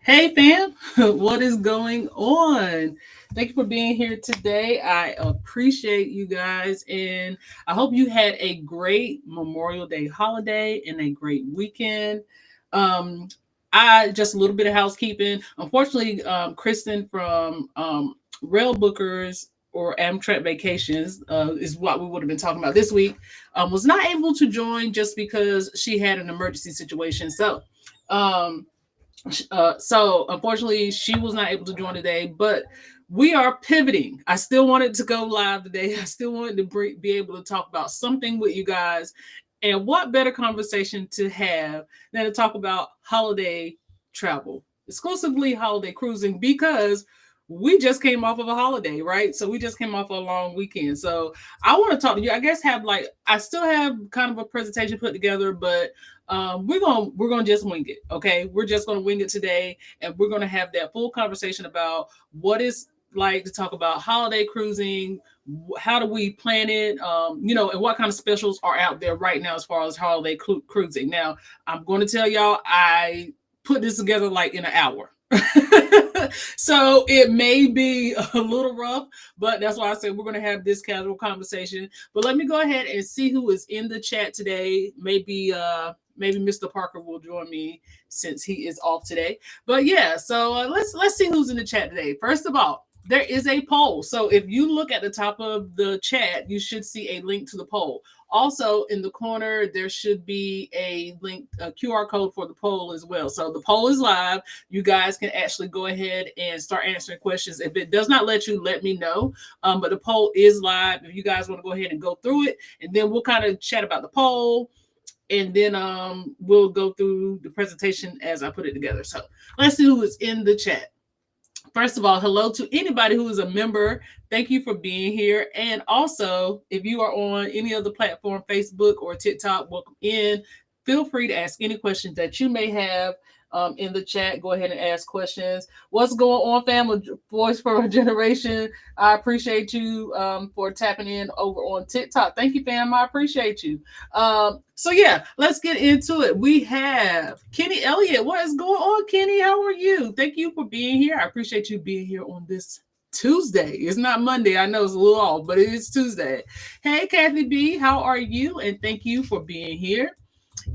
Hey fam, what is going on? Thank you for being here today. I appreciate you guys, and I hope you had a great Memorial Day holiday and a great weekend. Um, I just a little bit of housekeeping. Unfortunately, Kristen from Rail Bookers or Amtrak Vacations is what we would have been talking about this week. Was not able to join just because she had an emergency situation. Um, so unfortunately, she was not able to join today, but we are pivoting. I still wanted to go live today. I still wanted to be able to talk about something with you guys. And what better conversation to have than to talk about holiday travel, exclusively holiday cruising, because we just came off of a holiday, right? So we just came off a long weekend. So I want to talk to you. I guess I still have kind of a presentation put together, but we're gonna just wing it. Okay, we're just gonna wing it today, and we're gonna have that full conversation about what is like to talk about holiday cruising. How do we plan it? And what kind of specials are out there right now as far as holiday cruising. Now, I'm going to tell y'all, I put this together like in an hour. So it may be a little rough, but that's why I said we're going to have this casual conversation. But let me go ahead and see who is in the chat today. Maybe Mr. Parker will join me since he is off today. But yeah, so let's see who's in the chat today. First of all, there is a poll. So if you look at the top of the chat, you should see a link to the poll. Also, in the corner, there should be a link, a QR code for the poll as well. So the poll is live. You guys can actually go ahead and start answering questions. If it does not let you, let me know. But the poll is live. If you guys want to go ahead and go through it, and then we'll kind of chat about the poll, and then we'll go through the presentation as I put it together. So let's see who is in the chat. First of all, hello to anybody who is a member. Thank you for being here. And also, if you are on any other platform, Facebook or TikTok, welcome in. Feel free to ask any questions that you may have in the chat. Go ahead and ask questions. What's going on, family? Voice for a Generation. I appreciate you for tapping in over on TikTok. Thank you, fam. I appreciate you. So yeah, let's get into it. We have Kenny Elliott. What is going on, Kenny? How are you? Thank you for being here. I appreciate you being here on this Tuesday. It's not Monday. I know it's a little off, but it is Tuesday. Hey, Kathy B, how are you? And thank you for being here.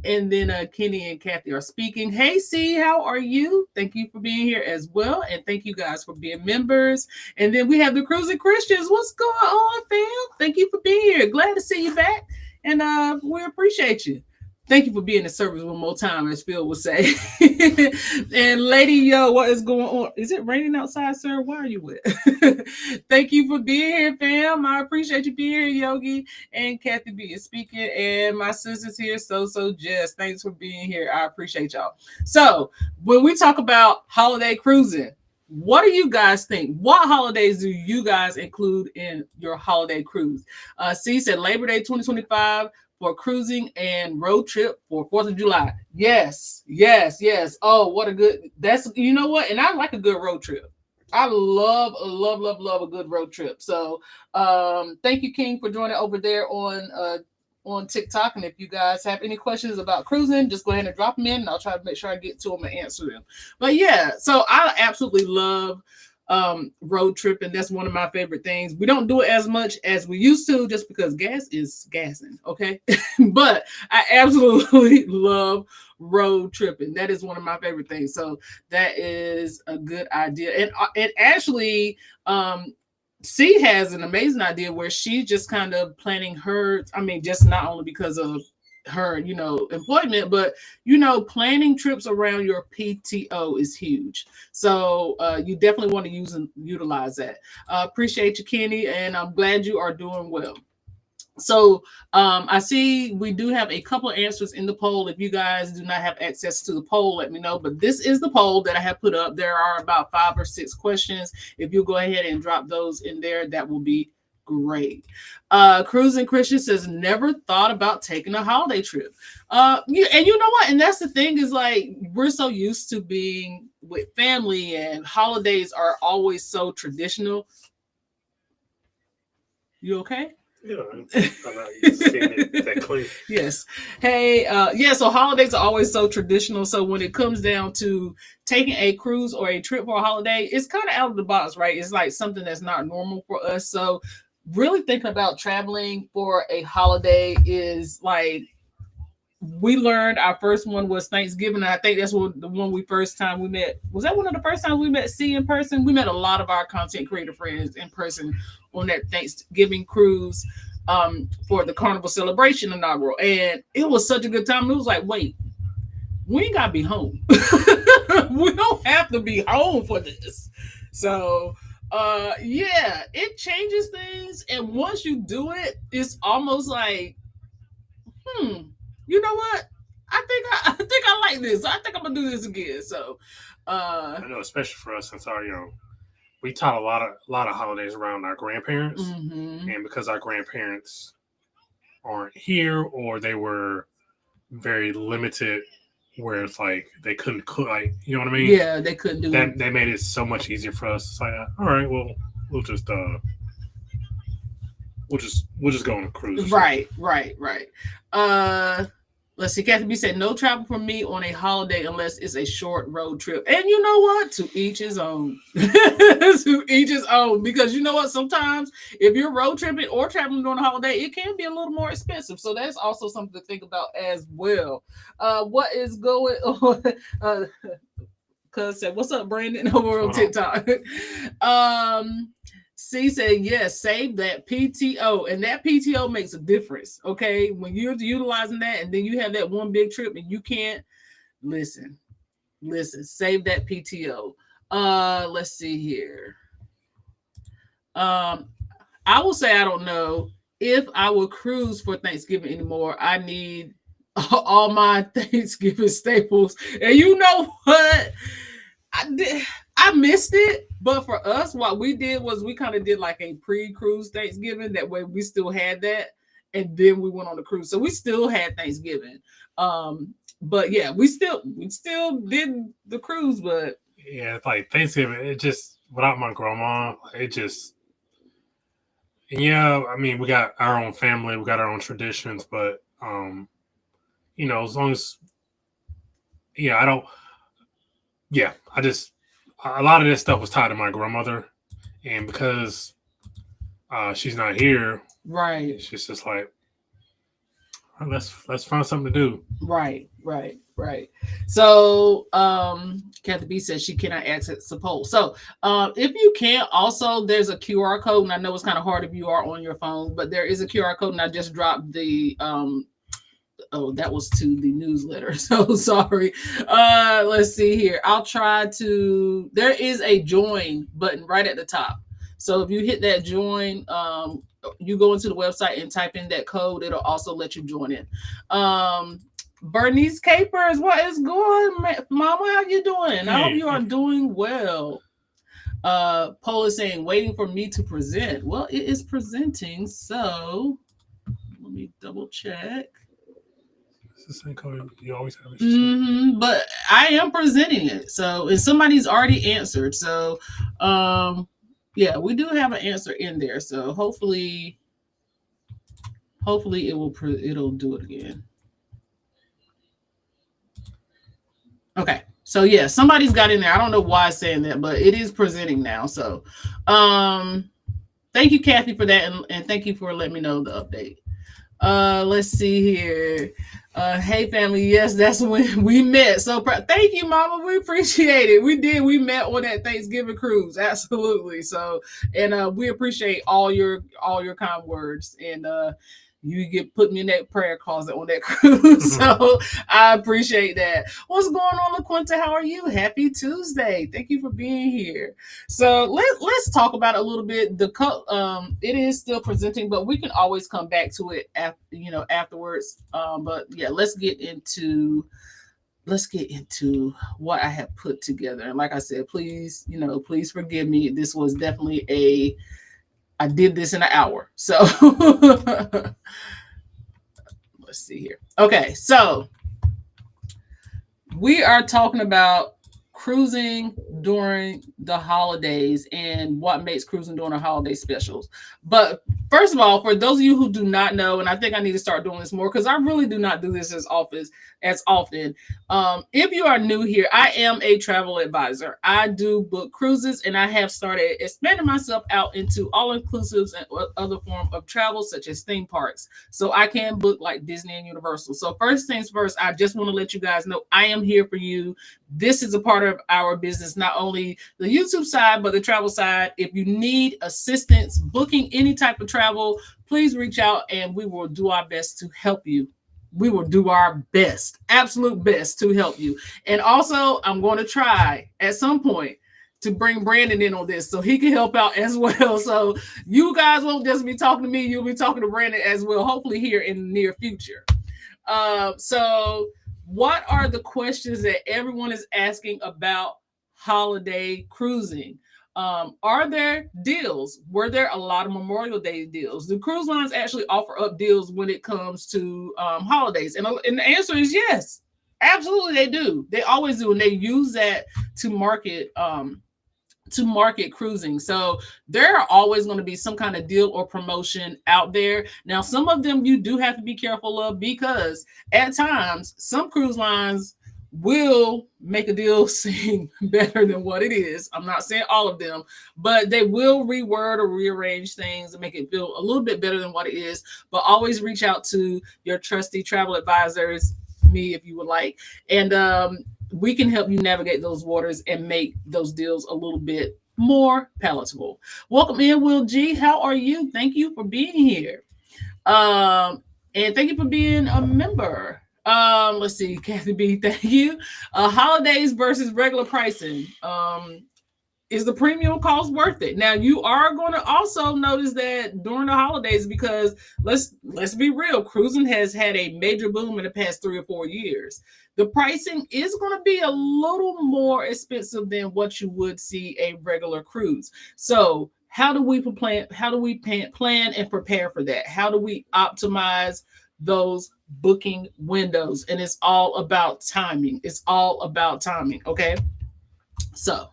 And then Kenny and Kathy are speaking. Hey, C, how are you? Thank you for being here as well. And thank you guys for being members. And then we have the Cruising Christians. What's going on, fam? Thank you for being here. Glad to see you back. And we appreciate you. Thank you for being in service one more time, as Phil would say. And Lady Yo, what is going on? Is it raining outside, sir? Why are you wet? Thank you for being here, fam. I appreciate you being here, Yogi. And Kathy B is speaking. And my sister's here, so Jess. Thanks for being here. I appreciate y'all. So when we talk about holiday cruising, what do you guys think? What holidays do you guys include in your holiday cruise? C said Labor Day 2025 for cruising and road trip for 4th of July. Yes, yes, yes. Oh, what a good, that's, you know what? And I like a good road trip. I love a good road trip. So thank you, King, for joining over there on TikTok. And if you guys have any questions about cruising, just go ahead and drop them in, and I'll try to make sure I get to them and answer them. But yeah, so I absolutely love road tripping. That's one of my favorite things. We don't do it as much as we used to just because gas is gassing, okay? But I absolutely love road tripping. That is one of my favorite things. So that is a good idea. And actually C has an amazing idea where she's just kind of planning her, I mean, just not only because of her, employment, but planning trips around your PTO is huge. So you definitely want to use and utilize that. Appreciate you, Kenny, and I'm glad you are doing well. So I see we do have a couple of answers in the poll. If you guys do not have access to the poll, let me know. But this is the poll that I have put up. There are about 5 or 6 questions. If you go ahead and drop those in there, that will be great. Cruising Christian says never thought about taking a holiday trip. And you know what? And that's the thing is like we're so used to being with family, and holidays are always so traditional. You okay? I'm not used to seeing it that clean. Yes. Hey, yeah, so holidays are always so traditional. So when it comes down to taking a cruise or a trip for a holiday, it's kind of out of the box, right? It's like something that's not normal for us. So really thinking about traveling for a holiday is like we learned our first one was Thanksgiving. And I think that's what the one we first time we met. Was that one of the first times we met C in person? We met a lot of our content creator friends in person on that Thanksgiving cruise for the carnival celebration inaugural. And it was such a good time. It was like, wait, we ain't gotta be home. We don't have to be home for this. So yeah, it changes things. And once you do it, it's almost like hmm, you know what? I think I like this. I think I'm gonna do this again. So, I know, especially for us, since our we taught a lot of holidays around our grandparents, mm-hmm. and because our grandparents aren't here or they were very limited, where it's like they couldn't cook, like you know what I mean. Yeah, they couldn't do That they made it so much easier for us. It's like, all right, well, we'll just we'll just go on a cruise. Or something. right. Uh, let's see. Kathy B said no travel for me on a holiday unless it's a short road trip. And you know what? To each his own. To each his own. Because you know what? Sometimes if you're road tripping or traveling on a holiday, it can be a little more expensive. So that's also something to think about as well. What is going on? Cuz said, "What's up, Brandon?" Over on TikTok. um, C said, "Yes, save that PTO, and that PTO makes a difference. Okay, when you're utilizing that, and then you have that one big trip, and you can't listen, save that PTO. Let's see here. Um, I will say I don't know if I will cruise for Thanksgiving anymore. I need all my Thanksgiving staples, and you know what? I did. I missed it, but for us, what we did was we kind of did like a pre-cruise Thanksgiving. That way, we still had that, and then we went on the cruise, so we still had Thanksgiving. But yeah, we still did the cruise, but Yeah, it's like Thanksgiving. It just without my grandma, it just yeah. I mean, we got our own family, we got our own traditions, but as long as I don't. Yeah, I just a lot of this stuff was tied to my grandmother, and because she's not here, right, it's just like let's find something to do. right. So, Kathy B says she cannot access the poll. So, if you can't, also there's a QR code, and I know it's kind of hard if you are on your phone, but there is a QR code, and I just dropped the oh, that was to the newsletter. So sorry. Let's see here. I'll try to. There is a join button right at the top. So if you hit that join, you go into the website and type in that code. It'll also let you join in. Bernice Capers, what is going, Mama? How you doing? I hope you are doing well. Paul is saying, waiting for me to present. Well, it is presenting. So let me double check. It's the same color you always have. Mm-hmm, but I am presenting it. So, and somebody's already answered. So, yeah, we do have an answer in there. So hopefully it'll do it again. Okay. So yeah, somebody's got in there. I don't know why it's saying that, but it is presenting now. So, thank you, Kathy, for that, and thank you for letting me know the update. Let's see here. Hey family, yes, that's when we met. So thank you, Mama. We appreciate it. We did. We met on that Thanksgiving cruise. Absolutely. So, and we appreciate all your kind words. And you get put me in that prayer closet on that cruise. So I appreciate that. What's going on, LaQuinta? How are you? Happy Tuesday. Thank you for being here. So let's talk about it a little bit. It is still presenting, but we can always come back to it afterwards. But yeah, let's get into what I have put together. And like I said, please forgive me. This was definitely I did this in an hour. So let's see here. Okay, so we are talking about cruising during the holidays and what makes cruising during the holiday specials. But First of all, for those of you who do not know, and I think I need to start doing this more because I really do not do this as often. If you are new here, I am a travel advisor. I do book cruises, and I have started expanding myself out into all inclusives and other form of travel, such as theme parks. So I can book like Disney and Universal. So first things first, I just want to let you guys know I am here for you. This is a part of our business, not only the YouTube side, but the travel side. If you need assistance booking any type of travel, please reach out and we will do our best to help you. We will do our best, absolute best to help you. And also, I'm going to try at some point to bring Brandon in on this so he can help out as well. So you guys won't just be talking to me, you'll be talking to Brandon as well, hopefully here in the near future. So what are the questions that everyone is asking about holiday cruising? Are there deals? Were there a lot of Memorial Day deals? Do cruise lines actually offer up deals when it comes to holidays? And the answer is yes. Absolutely, they do. They always do. And they use that to market cruising. So there are always going to be some kind of deal or promotion out there. Now, some of them you do have to be careful of because at times some cruise lines will make a deal seem better than what it is. I'm not saying all of them, but they will reword or rearrange things and make it feel a little bit better than what it is. But always reach out to your trusty travel advisors, me if you would like, and we can help you navigate those waters and make those deals a little bit more palatable. Welcome in, Will G. How are you? Thank you for being here. And thank you for being a member. Let's see, Kathy B, thank you. Holidays versus regular pricing. Is the premium cost worth it? Now you are going to also notice that during the holidays, because let's be real, cruising has had a major boom in the past 3 or 4 years. The pricing is going to be a little more expensive than what you would see a regular cruise. So how do we plan and prepare for that? How do we optimize those booking windows? And it's all about timing. Okay, so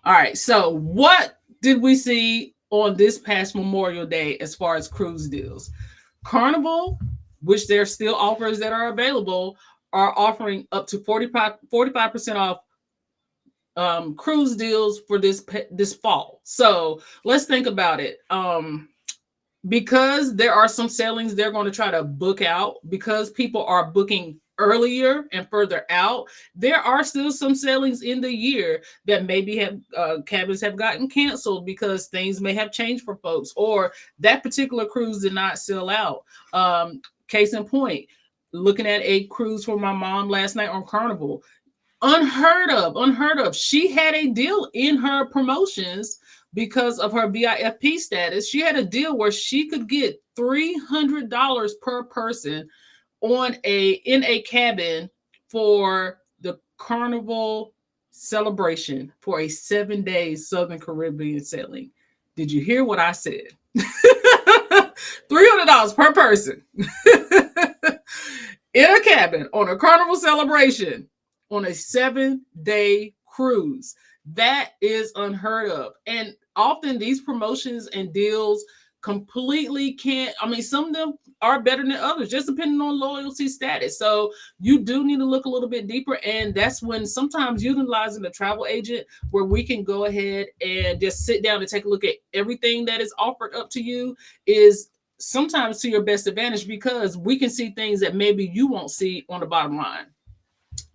all right, so what did we see on this past Memorial Day as far as cruise deals? Carnival, which there are still offers that are available, are offering up to 45% off cruise deals for this fall. So let's think about it. Because there are some sailings they're going to try to book out, because people are booking earlier and further out, there are still some sailings in the year that maybe have cabins have gotten canceled because things may have changed for folks, or that particular cruise did not sell out. Case in point, looking at a cruise for my mom last night on Carnival. Unheard of. She had a deal in her promotions because of her BIFP status. She had a deal where she could get $300 per person in a cabin for the Carnival celebration for a 7-day Southern Caribbean sailing. Did you hear what I said? $300 per person in a cabin on a Carnival celebration on a 7-day cruise. That is unheard of. And often these promotions and deals completely can't, some of them are better than others, just depending on loyalty status. So you do need to look a little bit deeper. And that's when sometimes utilizing a travel agent, where we can go ahead and just sit down and take a look at everything that is offered up to you, is sometimes to your best advantage, because we can see things that maybe you won't see on the bottom line.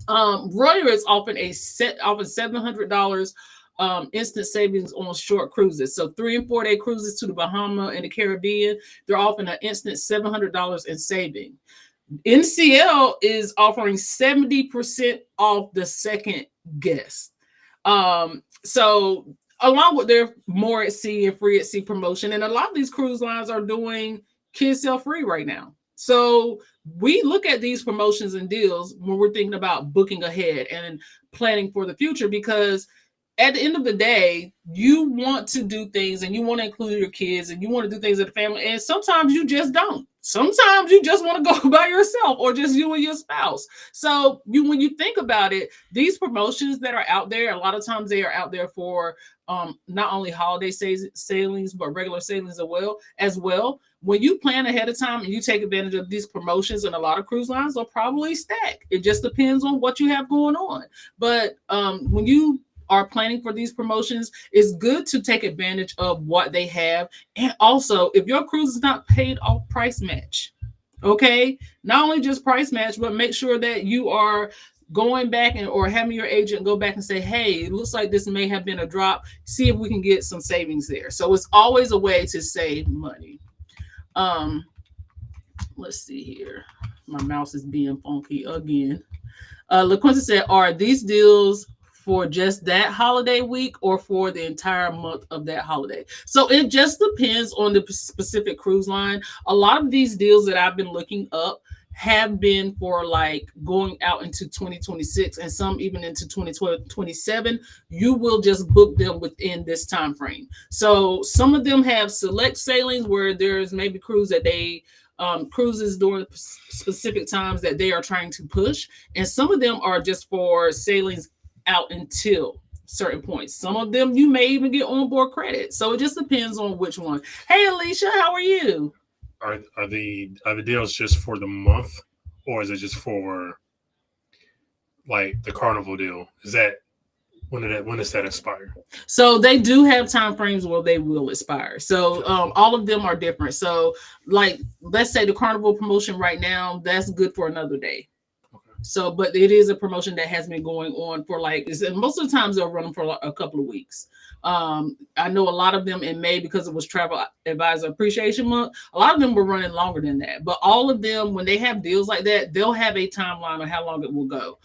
Royer is offering $700 instant savings on short cruises. So 3 and 4 day cruises to the Bahamas and the Caribbean, they're offering an instant $700 in saving. NCL is offering 70% off the second guest. So along with their more at sea and free at sea promotion, and a lot of these cruise lines are doing kids sell free right now. So we look at these promotions and deals when we're thinking about booking ahead and planning for the future, because at the end of the day, you want to do things and you want to include your kids and you want to do things with the family. And sometimes you just don't. Sometimes you just want to go by yourself, or just you and your spouse. So when you think about it, these promotions that are out there, a lot of times they are out there for not only holiday sailings but regular sailings as well. When you plan ahead of time and you take advantage of these promotions, and a lot of cruise lines will probably stack. It just depends on what you have going on. But when you are planning for these promotions, it's good to take advantage of what they have. And also, if your cruise is not paid off, price match. Okay, not only just price match, but make sure that you are going back or having your agent go back and say, hey, it looks like this may have been a drop. See if we can get some savings there. So it's always a way to save money. Let's see here. My mouse is being funky again. LaQuinta said, are these deals for just that holiday week or for the entire month of that holiday? So it just depends on the specific cruise line. A lot of these deals that I've been looking up have been for like going out into 2026 and some even into 2027. You will just book them within this time frame. So some of them have select sailings where there's maybe cruises during specific times that they are trying to push, and some of them are just for sailings out until certain points. Some of them you may even get onboard credit. So it just depends on which one. Hey Alicia, how are you? Are the deals just for the month, or is it just for like the carnival deal? Is that when does that expire? So they do have time frames where they will expire. So all of them are different. So like let's say the carnival promotion right now, that's good for another day. So, but it is a promotion that has been going on for like, most of the times they'll run them for a couple of weeks. I know a lot of them in May, because it was Travel Advisor Appreciation Month, a lot of them were running longer than that. But all of them, when they have deals like that, they'll have a timeline of how long it will go.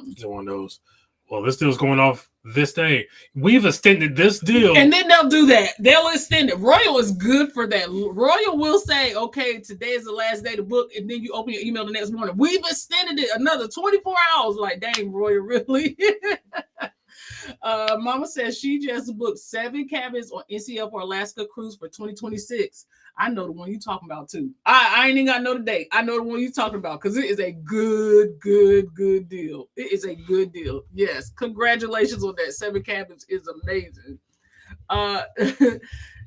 It's one of those, well, this deal's going off this day. We've extended this deal. And then they'll do that. They'll extend it. Royal is good for that. Royal will say, okay, today is the last day to book. And then you open your email the next morning. We've extended it another 24 hours. Like, dang, Royal, really? Mama says she just booked 7 cabins on NCL for Alaska cruise for 2026. I know the one you talking about too. I ain't even got to know the date. I know the one you talking about because it is a good deal. It is a good deal. Yes, congratulations on that. 7 cabins is amazing.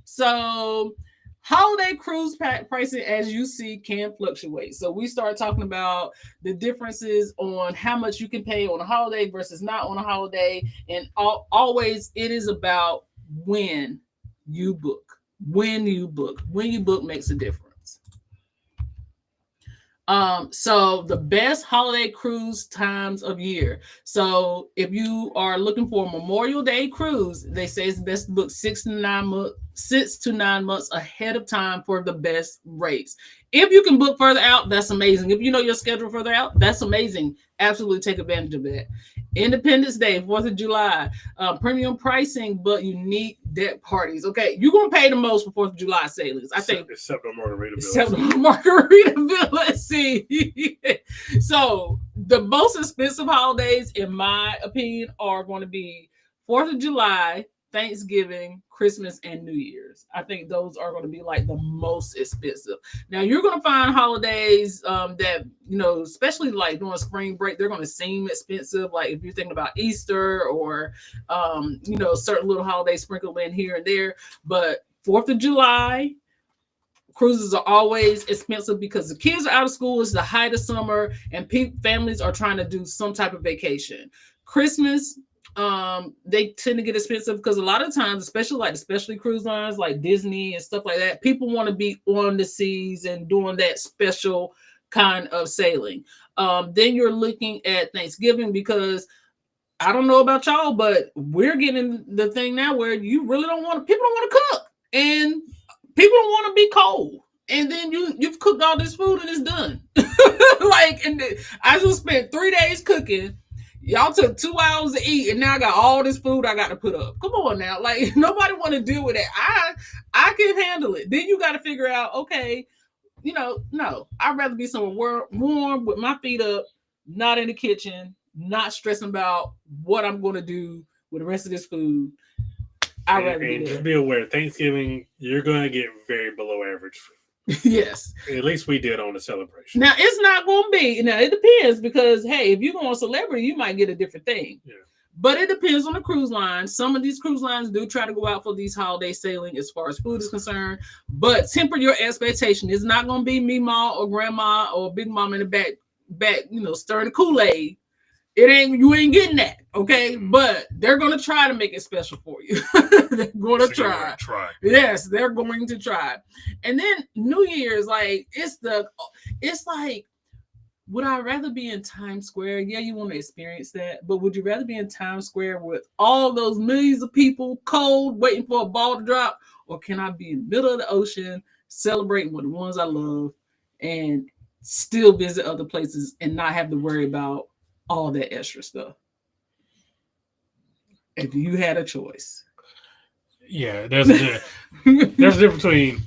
So holiday cruise pricing, as you see, can fluctuate. So we start talking about the differences on how much you can pay on a holiday versus not on a holiday. And always it is about when you book. When you book makes a difference. So the best holiday cruise times of year. So if you are looking for a Memorial Day cruise, they say it's best to book 6 to 9 months ahead of time for the best rates. If you can book further out, that's amazing. If you know your schedule further out, that's amazing. Absolutely take advantage of that. Independence Day, 4th of July, premium pricing, but unique deck parties. Okay, you're going to pay the most for 4th of July sailings. I think. Except on Margaritaville. Except on Margaritaville. Let's see. So the most expensive holidays, in my opinion, are going to be 4th of July, Thanksgiving, Christmas, and New Year's. I think those are going to be like the most expensive. Now you're going to find holidays that, you know, especially like during spring break, they're going to seem expensive. Like if you're thinking about Easter or, you know, certain little holidays sprinkled in here and there. But 4th of July, cruises are always expensive because the kids are out of school. It's the height of summer and families are trying to do some type of vacation. Christmas, they tend to get expensive because a lot of times, especially like the specialty cruise lines like Disney and stuff like that, people want to be on the seas and doing that special kind of sailing. Then you're looking at Thanksgiving because I don't know about y'all, but we're getting the thing now where you really people don't want to cook and people don't want to be cold. And then you've cooked all this food and it's done. I just spent 3 days cooking. Y'all took 2 hours to eat, and now I got all this food I got to put up. Come on now. Like, nobody want to deal with that. I can handle it. Then you got to figure out, okay, you know, no, I'd rather be somewhere warm with my feet up, not in the kitchen, not stressing about what I'm going to do with the rest of this food. I'd rather be there. Just be aware, Thanksgiving, you're going to get very below average food. Yes. At least we did on the celebration. Now, it's not going to be. Now, it depends because, hey, if you're going on celebrity, you might get a different thing. Yeah. But it depends on the cruise line. Some of these cruise lines do try to go out for these holiday sailing as far as food is concerned. But temper your expectation. It's not going to be Mima or Grandma or Big Mama in the back, stirring the Kool-Aid. It ain't, you ain't getting that, okay? But they're gonna try to make it special for you. They're gonna try. Yes, they're going to try. And then New Year's, like it's like, would I rather be in Times Square? Yeah, you want to experience that, but would you rather be in Times Square with all those millions of people, cold, waiting for a ball to drop, or can I be in the middle of the ocean, celebrating with the ones I love, and still visit other places and not have to worry about all that extra stuff? If you had a choice. Yeah, there's a difference between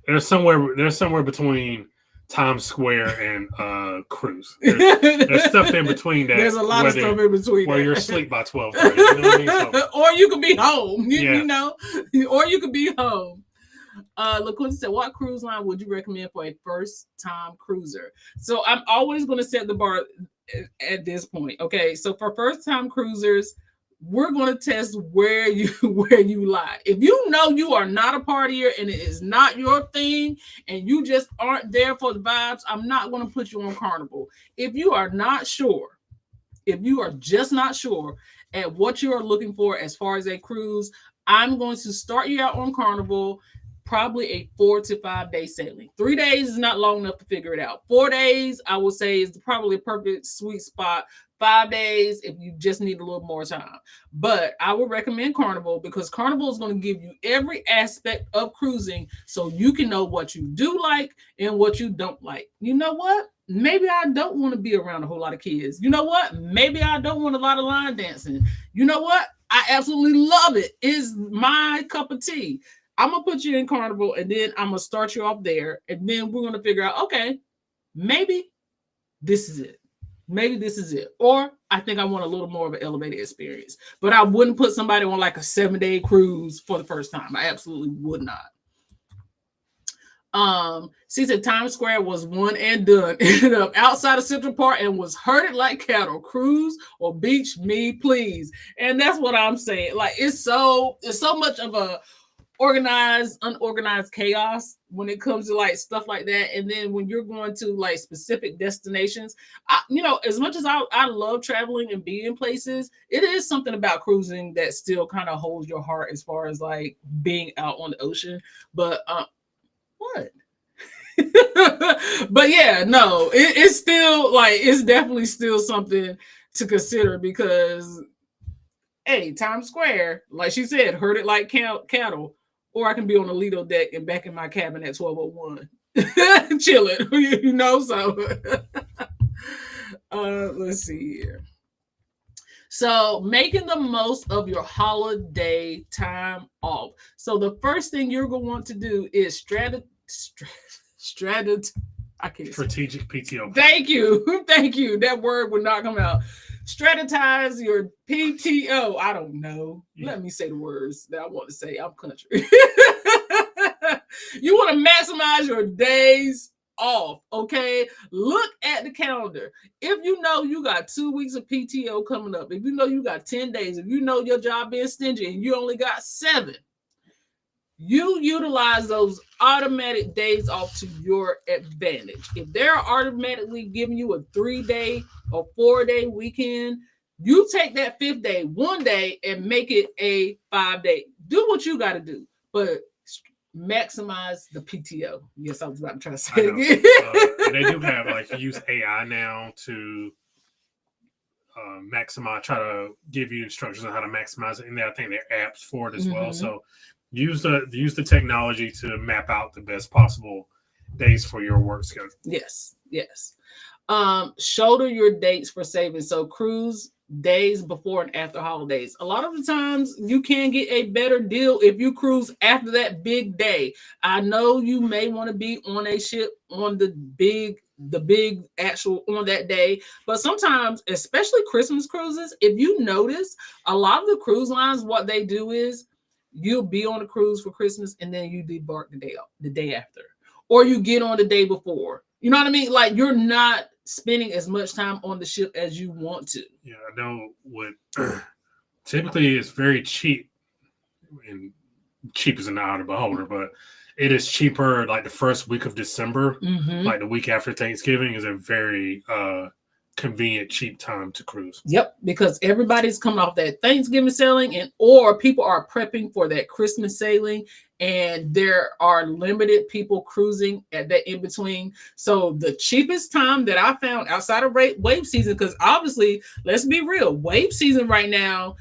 there's somewhere between Times Square and cruise. There's stuff in between that. There's a lot of stuff in between where you're asleep by 12:30. You know what I mean? Or you could be home. Or you could be home. LaQuinta said, what cruise line would you recommend for a first-time cruiser? So I'm always going to set the bar at this point. Okay, so for first-time cruisers, we're going to test where you lie. If you know you are not a partier and it is not your thing and you just aren't there for the vibes, I'm not going to put you on Carnival. If you are just not sure at what you are looking for as far as a cruise, I'm going to start you out on Carnival. Probably a 4 to 5 day sailing. 3 days is not long enough to figure it out. 4 days, I would say, is probably a perfect sweet spot. 5 days if you just need a little more time. But I would recommend Carnival because Carnival is going to give you every aspect of cruising so you can know what you do like and what you don't like. You know what? Maybe I don't want to be around a whole lot of kids. You know what? Maybe I don't want a lot of line dancing. You know what? I absolutely love it. It's my cup of tea. I'm going to put you in Carnival and then I'm going to start you off there. And then we're going to figure out, okay, maybe this is it. Maybe this is it. Or I think I want a little more of an elevated experience. But I wouldn't put somebody on like a 7-day cruise for the first time. I absolutely would not. She said Times Square was one and done. Ended up outside of Central Park and was herded like cattle. Cruise or beach, me please. And that's what I'm saying. Like it's so much of a organized, unorganized chaos when it comes to like stuff like that. And then when you're going to like specific destinations, as much as I love traveling and being in places, it is something about cruising that still kind of holds your heart as far as like being out on the ocean. But what? But yeah, no, it's still like it's definitely still something to consider because hey, Times Square, like she said, herded like cattle. Or I can be on the Lido deck and back in my cabin at 12:01, chilling, So let's see here. So making the most of your holiday time off. So the first thing you're going to want to do is strategic PTO. Thank you. That word would not come out. Strategize your PTO. I don't know. Yeah. Let me say the words that I want to say. I'm country. You want to maximize your days off, okay? Look at the calendar. If you know you got 2 weeks of PTO coming up, if you know you got 10 days, if you know your job being stingy and you only got 7, you utilize those automatic days off to your advantage. If they're automatically giving you a 3-day or 4-day weekend, you take that 5th day, 1 day, and make it a 5-day. Do what you got to do, but maximize the PTO. Yes, I was about to try to say it again. They do have like use AI now to maximize, try to give you instructions on how to maximize it. And I think there are apps for it as well. So use the technology to map out the best possible days for your work schedule. Yes. Shoulder your dates for savings. So cruise days before and after holidays. A lot of the times you can get a better deal if you cruise after that big day. I know you may want to be on a ship on the big actual on that day, but sometimes, especially Christmas cruises, if you notice, a lot of the cruise lines, what they do is you'll be on a cruise for Christmas and then you debark the day after, or you get on the day before. You know what I mean? Like you're not spending as much time on the ship as you want to. Yeah, I know typically it's very cheap, and cheap is an eye of the beholder, but it is cheaper like the first week of December, like the week after Thanksgiving is a very convenient, cheap time to cruise. Yep, because everybody's coming off that Thanksgiving sailing, and or people are prepping for that Christmas sailing, and there are limited people cruising at that in between. So the cheapest time that I found outside of wave season, because obviously, let's be real, wave season right now,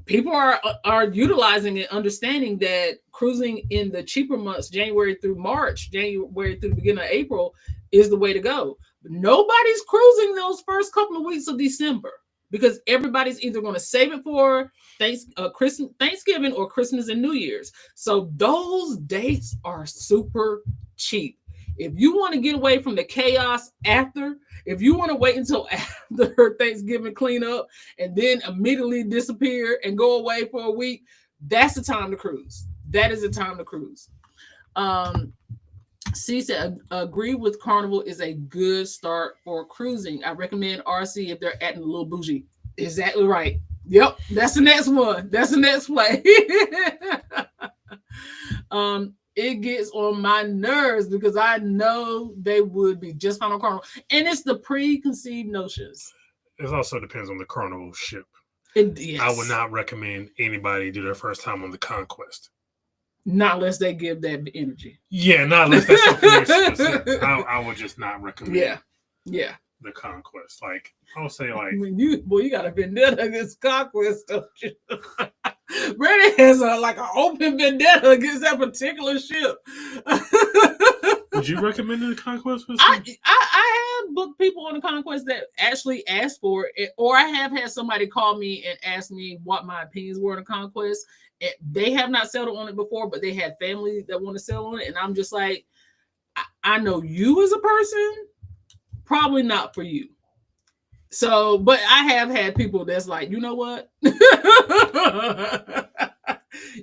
people are utilizing and understanding that cruising in the cheaper months, January through March, January through the beginning of April, is the way to go. Nobody's cruising those first couple of weeks of December because everybody's either going to save it for Thanksgiving or Christmas and New Year's. So those dates are super cheap. If you want to get away from the chaos after, if you want to wait until after Thanksgiving cleanup and then immediately disappear and go away for a week, that's the time to cruise. That is the time to cruise. C said, agree with Carnival is a good start for cruising. I recommend RC if they're acting a little bougie. Exactly right. Yep, that's the next one. That's the next play. It gets on my nerves because I know they would be just fine on Carnival. And it's the preconceived notions. It also depends on the Carnival ship. Yes. I would not recommend anybody do their first time on the Conquest. Not unless they give that energy. Yeah, not unless that's something specific. I would just not recommend the Conquest. Like, I would say, like... you got a vendetta against Conquest, don't you? Brady has an open vendetta against that particular ship. Would you recommend the Conquest? I have booked people on the Conquest that actually asked for it, or I have had somebody call me and ask me what my opinions were on the Conquest. They have not settled on it before, but they had family that want to settle on it. And I'm just like, I know you as a person, probably not for you. So, but I have had people that's like, you know what?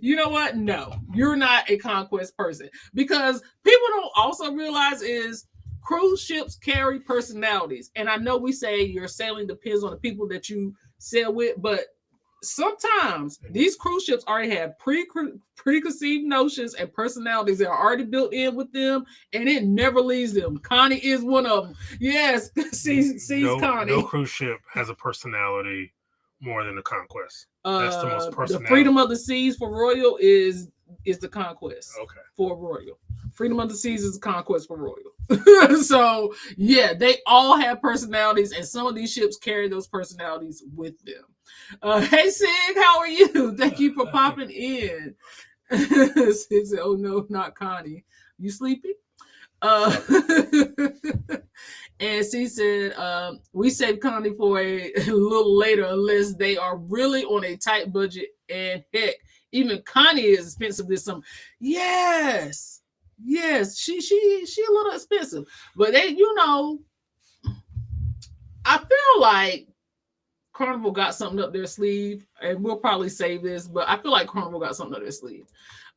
You know what? No, you're not a Conquest person. Because people don't also realize is cruise ships carry personalities. And I know we say your sailing depends on the people that you sail with, but sometimes these cruise ships already have preconceived notions and personalities that are already built in with them, and it never leaves them. Connie is one of them. Yes, Connie. No cruise ship has a personality more than the Conquest. That's the most personality. The Freedom of the Seas for Royal is the Conquest. Okay. For Royal. Freedom of the Seas is the Conquest for Royal. So, yeah, they all have personalities, and some of these ships carry those personalities with them. Hey, Sig, how are you? Thank you for popping in. Sig said, oh, no, not Connie. You sleepy? And she said, we save Connie for a little later unless they are really on a tight budget. And heck, even Connie is expensive this summer. Yes, she a little expensive. But they, I feel like Carnival got something up their sleeve, and we'll probably save this, but I feel like Carnival got something up their sleeve.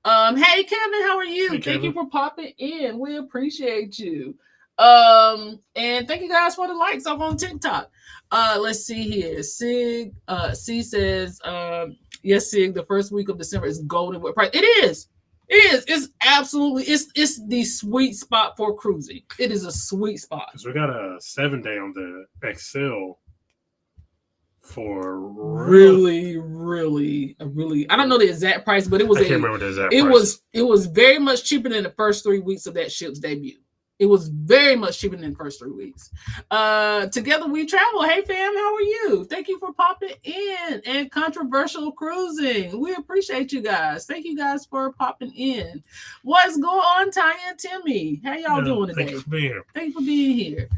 Hey Kevin, how are you? Hey, thank you for popping in. We appreciate you. And thank you guys for the likes over on TikTok. Let's see here. Sig C says, yes, Sig, the first week of December is golden with price. It is. It's absolutely it's the sweet spot for cruising. It is a sweet spot. Because we got a 7-day on the Excel. For really, I don't know the exact price, but it was. I can't remember the exact price. It was very much cheaper than the first 3 weeks of that ship's debut. It was very much cheaper than the first 3 weeks. Together we travel. Hey fam, how are you? Thank you for popping in and controversial cruising. We appreciate you guys. Thank you guys for popping in. What's going on, Tanya and Timmy? How y'all doing today? Thank you for being here. Thank you for being here.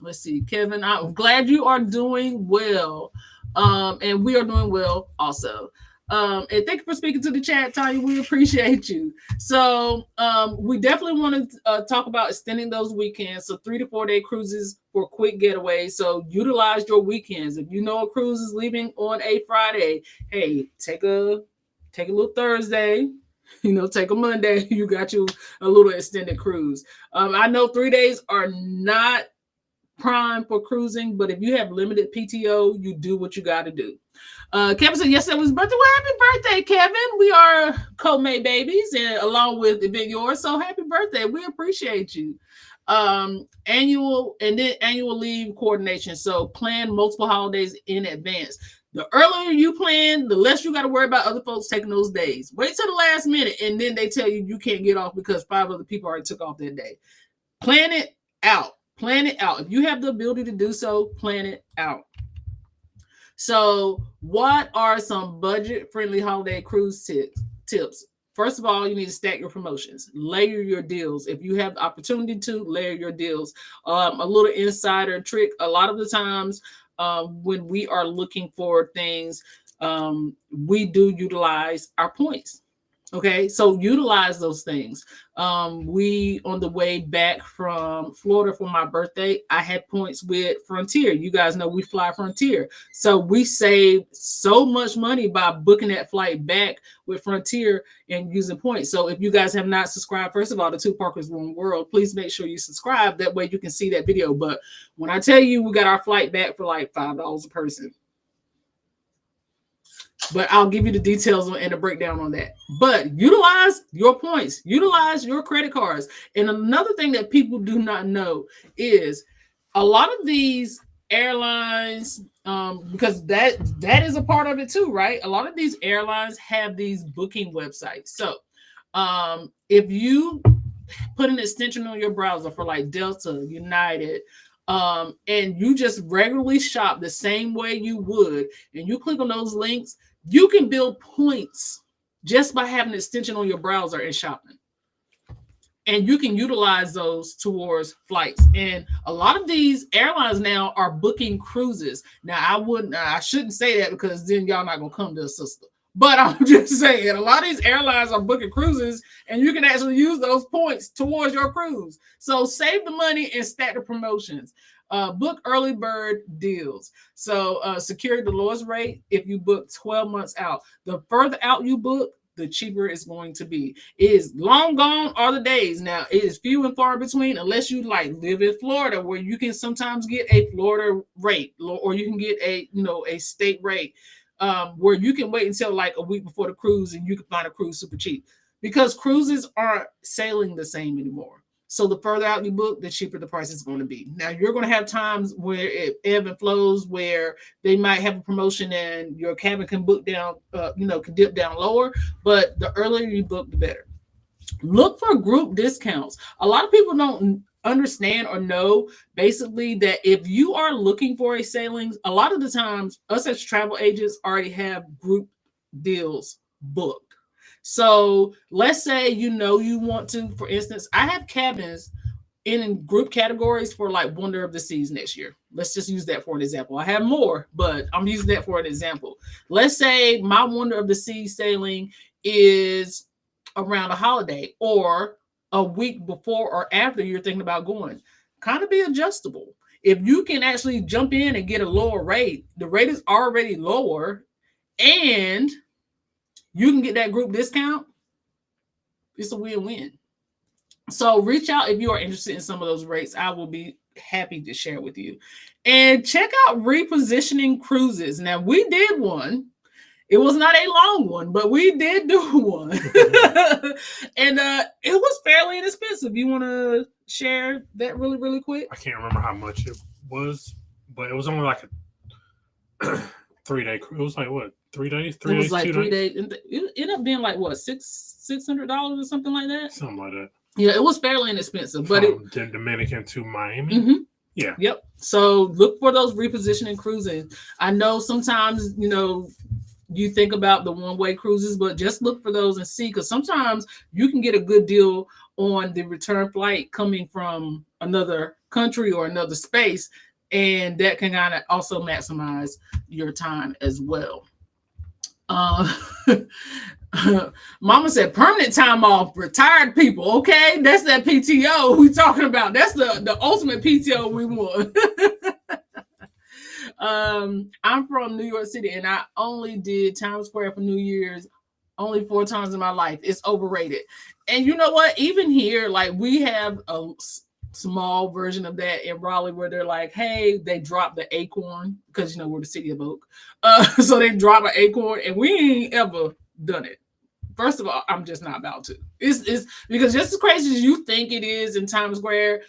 Let's see, Kevin, I'm glad you are doing well. And we are doing well also. And thank you for speaking to the chat, Tanya. We appreciate you. So we definitely want to talk about extending those weekends. So 3 to 4 day cruises for quick getaways. So utilize your weekends. If you know a cruise is leaving on a Friday, hey, take a little Thursday. Take a Monday, you got you a little extended cruise. I know 3 days are not prime for cruising, but if you have limited PTO, you do what you got to do. Kevin said, yes, it was birthday. Well, happy birthday, Kevin. We are co-made babies, and along with it being yours. So happy birthday. We appreciate you. Annual leave coordination. So plan multiple holidays in advance. The earlier you plan, the less you got to worry about other folks taking those days. Wait till the last minute, and then they tell you can't get off because 5 other people already took off that day. Plan it out. Plan it out. If you have the ability to do so, plan it out. So, what are some budget-friendly holiday cruise tips? First of all, you need to stack your promotions. Layer your deals. If you have the opportunity to, layer your deals. A little insider trick. A lot of the times when we are looking for things, we do utilize our points. Okay, so utilize those things. We, on the way back from Florida for my birthday, I had points with Frontier. You guys know we fly Frontier. So we saved so much money by booking that flight back with Frontier and using points. So if you guys have not subscribed, first of all, to Two Parkers One World, please make sure you subscribe. That way you can see that video. But when I tell you we got our flight back for like $5 a person, but I'll give you the details and a breakdown on that. But utilize your points, utilize your credit cards. And another thing that people do not know is a lot of these airlines, because that is a part of it too, right? A lot of these airlines have these booking websites. So if you put an extension on your browser for like Delta, United, and you just regularly shop the same way you would, and you click on those links, you can build points just by having an extension on your browser and shopping. And you can utilize those towards flights. And a lot of these airlines now are booking cruises. Now, I shouldn't say that because then y'all not going to come to a sister. But I'm just saying, a lot of these airlines are booking cruises, and you can actually use those points towards your cruise. So save the money and stack the promotions. Book early bird deals. So secure the lowest rate if you book 12 months out. The further out you book, the cheaper it's going to be. It is long gone are the days. Now, it is few and far between unless you like live in Florida, where you can sometimes get a Florida rate, or you can get a state rate, where you can wait until like a week before the cruise and you can find a cruise super cheap, because cruises aren't sailing the same anymore. So the further out you book, the cheaper the price is going to be. Now, you're going to have times where it ebb and flows, where they might have a promotion and your cabin can book down, can dip down lower. But the earlier you book, the better. Look for group discounts. A lot of people don't understand or know basically that if you are looking for a sailing, a lot of the times us as travel agents already have group deals booked. So let's say you want to, for instance, I have cabins in group categories for like Wonder of the Seas next year. Let's just use that for an example. I have more, but I'm using that for an example. Let's say my Wonder of the Seas sailing is around a holiday or a week before or after you're thinking about going. Kind of be adjustable. If you can actually jump in and get a lower rate, the rate is already lower, and you can get that group discount, it's a win-win. So reach out if you are interested in some of those rates. I will be happy to share with you. And check out repositioning cruises. Now, we did one. It was not a long one, but we did do one. And it was fairly inexpensive. You want to share that really, really quick? I can't remember how much it was, but it was only like a 3-day cruise. It was like, what, 3 days? It was like 3 days. It ended up being like, what, $600 or something like that? Something like that. Yeah, it was fairly inexpensive. From but Dominican to Miami. Mm-hmm. Yeah. Yep. So look for those repositioning cruising. I know sometimes, you think about the one-way cruises, but just look for those and see, because sometimes you can get a good deal on the return flight coming from another country or another space, and that can kind of also maximize your time as well. Mama said permanent time off, retired people. Okay, that's that PTO we talking about. That's the ultimate PTO we want. I'm from New York City, and I only did Times Square for New Year's only 4 times in my life. It's overrated. And you know what? Even here, like, we have small version of that in Raleigh where they're like, hey, they dropped the acorn because we're the city of Oak. So they drop an acorn and we ain't ever done it. First of all, I'm just not about to. It's because just as crazy as you think it is in Times Square,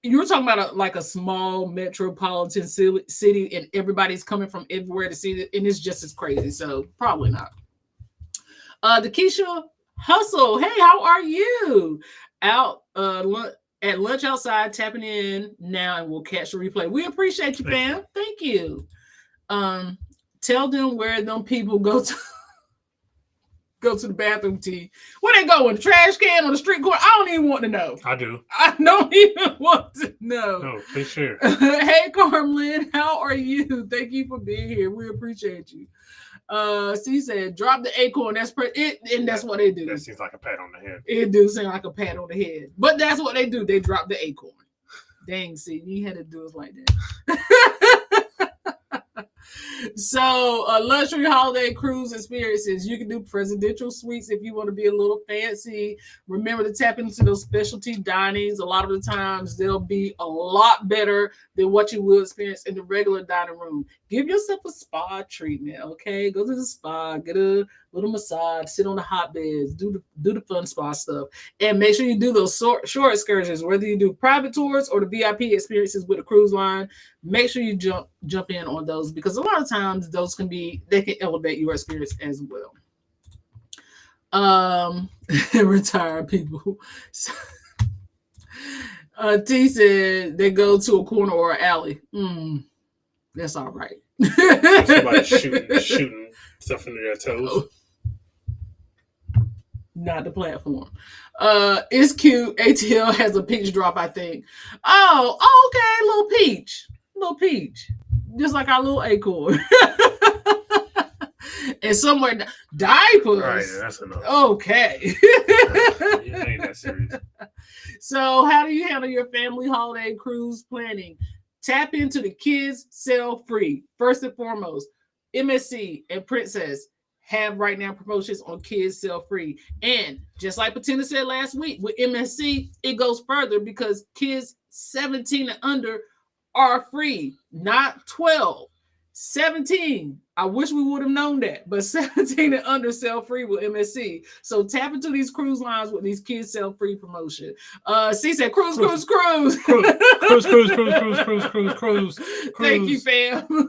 you're talking about a small metropolitan city and everybody's coming from everywhere to see it, and it's just as crazy. So probably not. The Keisha Hustle. Hey, how are you? Out at lunch outside, tapping in now, and we'll catch the replay. We appreciate you, fam. Thank you. Tell them where them people go to the bathroom, T. Where they go, in the trash can on the street corner? I don't even want to know. I do. I don't even want to know. No, please share. Hey, Carmelyn, how are you? Thank you for being here. We appreciate you. She said, drop the acorn. That's and that's what they do. That seems like a pat on the head. It do seem like a pat on the head. But that's what they do. They drop the acorn. Dang, see, you had to do us like that. So, luxury holiday cruise experiences. You can do presidential suites if you want to be a little fancy. Remember to tap into those specialty dinings. A lot of the times, they'll be a lot better than what you will experience in the regular dining room. Give yourself a spa treatment, okay? Go to the spa, get a little massage, sit on the hot beds, do the fun spa stuff, and make sure you do those short excursions. Whether you do private tours or the VIP experiences with a cruise line, make sure you jump in on those because a lot of times those can elevate your experience as well. Retired people. T said they go to a corner or an alley. That's all right. Somebody shooting stuff into their toes. Not the platform. It's cute. ATL has a peach drop, I think. Oh, okay. Little peach. Just like our little acorn. And somewhere diapers. Right, that's enough. Okay. It ain't that serious. So, how do you handle your family holiday cruise planning? Tap into the kids sell free. First and foremost, MSC and Princess have right now promotions on kids sell free. And just like Patina said last week, with MSC, it goes further because kids 17 and under are free, not 12. 17. I wish we would have known that, but 17 and under sell free with MSC. So tap into these cruise lines with these kids sell free promotion. C said cruise. Thank you, fam.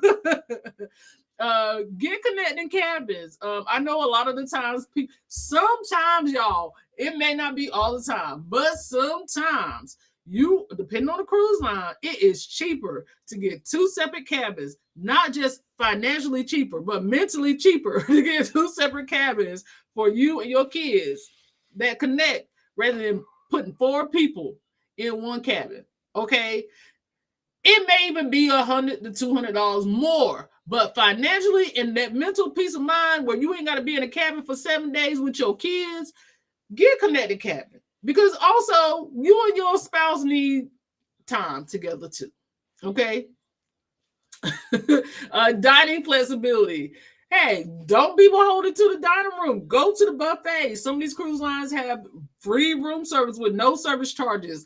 Get connecting cabins. I know a lot of the times, sometimes y'all, it may not be all the time, but sometimes depending on the cruise line, it is cheaper to get 2 separate cabins, not just financially cheaper, but mentally cheaper to get 2 separate cabins for you and your kids that connect rather than putting 4 people in one cabin. Okay. It may even be $100 to $200 more, but financially and that mental peace of mind where you ain't got to be in a cabin for 7 days with your kids, get connected cabin. Because also, you and your spouse need time together too. Okay? Dining flexibility. Hey, don't be beholden to the dining room. Go to the buffet. Some of these cruise lines have free room service with no service charges.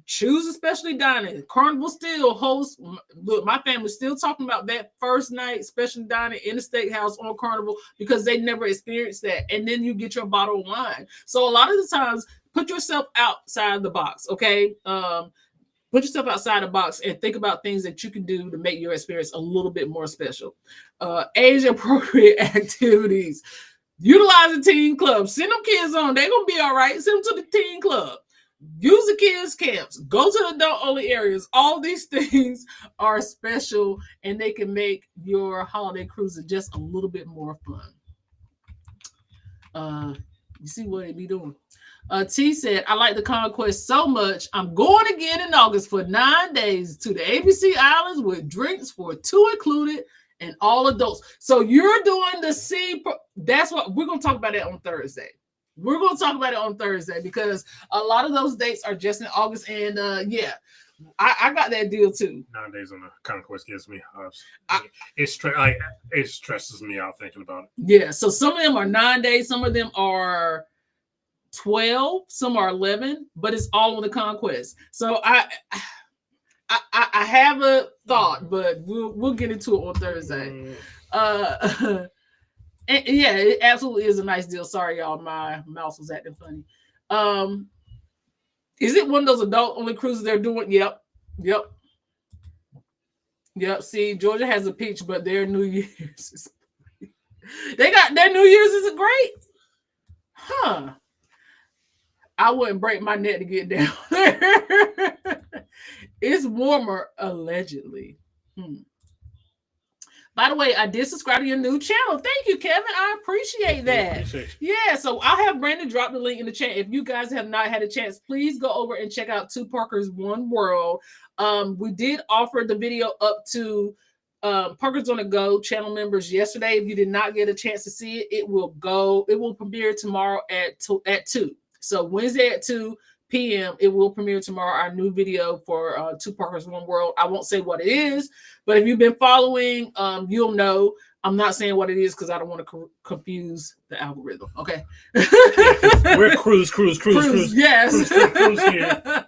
Choose a specialty dining. Carnival still hosts. Look, my family's still talking about that first night specialty dining in the steakhouse on Carnival because they never experienced that. And then you get your bottle of wine. So a lot of the times, put yourself outside the box. Okay. Put yourself outside the box and think about things that you can do to make your experience a little bit more special. Age-appropriate activities. Utilize the teen club. Send them kids on. They're going to be all right. Send them to the teen club. Use the kids' camps. Go to the adult-only areas. All these things are special, and they can make your holiday cruise just a little bit more fun. You see what they be doing. T said, I like the Conquest so much. I'm going again in August for 9 days to the ABC Islands with drinks for 2 included and all adults. So you're doing the sea. That's what we're going to talk about that on Thursday. We're going to talk about it on Thursday because a lot of those dates are just in August. And I got that deal too. 9 days on the Conquest gives me it stresses me out thinking about it. Yeah. So some of them are 9 days. Some of them are 12, some are 11, but it's all on the conquest. So I have a thought, but we'll get into it on Thursday. And yeah, it absolutely is a nice deal. Sorry, y'all, my mouse was acting funny. Is it one of those adult only cruises they're doing? Yep. See, Georgia has a peach, but their New Year's they got their New Year's isn't great. Huh. I wouldn't break my neck to get down there. It's warmer, allegedly. By the way, I did subscribe to your new channel. Thank you, Kevin. I appreciate that. Yeah, so I'll have Brandon drop the link in the chat. If you guys have not had a chance, please go over and check out Two Parkers One World. We did offer the video up to Parkers on the Go channel members yesterday. If you did not get a chance to see it, it will premiere tomorrow at 2. So Wednesday at 2 p.m. it will premiere tomorrow, our new video for Two Parkers One World. I won't say what it is, but if you've been following, you'll know. I'm not saying what it is because I don't want to confuse the algorithm. Okay. Yeah, we're cruise. Yes. Cruise here.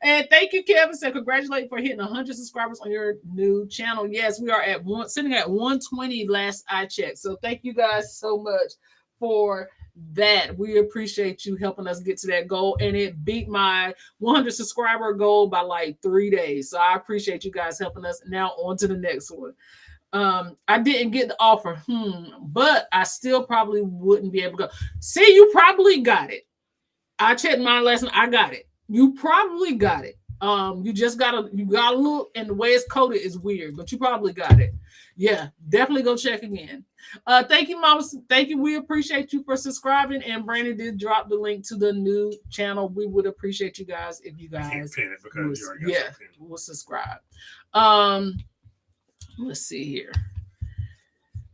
And thank you, Kevin. Said congratulations for hitting 100 subscribers on your new channel. Yes, we are sitting at 120 last I checked. So thank you guys so much for that. We appreciate you helping us get to that goal, and it beat my 100 subscriber goal by like 3 days. So I appreciate you guys helping us. Now on to the next one. I didn't get the offer, but I still probably wouldn't be able to go. See, you probably got it. I checked mine last night. I got it. You probably got it. You gotta look, and the way it's coded is weird, but you probably got it. Yeah, definitely go check again. Thank you, Mama. Thank you. We appreciate you for subscribing. And Brandon did drop the link to the new channel. We would appreciate you guys if you guys will subscribe. Let's see here.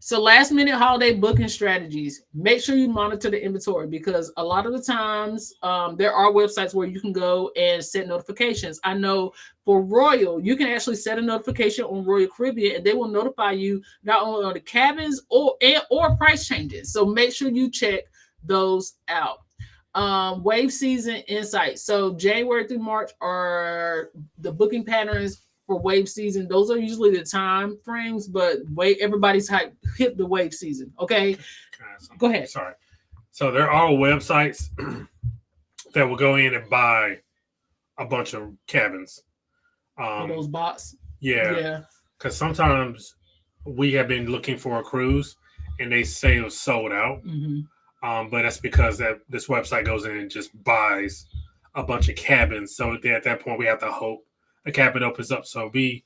So last minute holiday booking strategies. Make sure you monitor the inventory, because a lot of the times there are websites where you can go and set notifications. I know for Royal, you can actually set a notification on Royal Caribbean, and they will notify you not only on the cabins or price changes. So make sure you check those out. Wave season insights. So January through March are the booking patterns for wave season. Those are usually the time frames, but everybody's hit the wave season. Okay, go ahead. Sorry. So there are websites that will go in and buy a bunch of cabins. Those bots. Yeah. Because sometimes we have been looking for a cruise and they say it was sold out. But that's because this website goes in and just buys a bunch of cabins. So at that point, we have to hope a cabin opens up. So be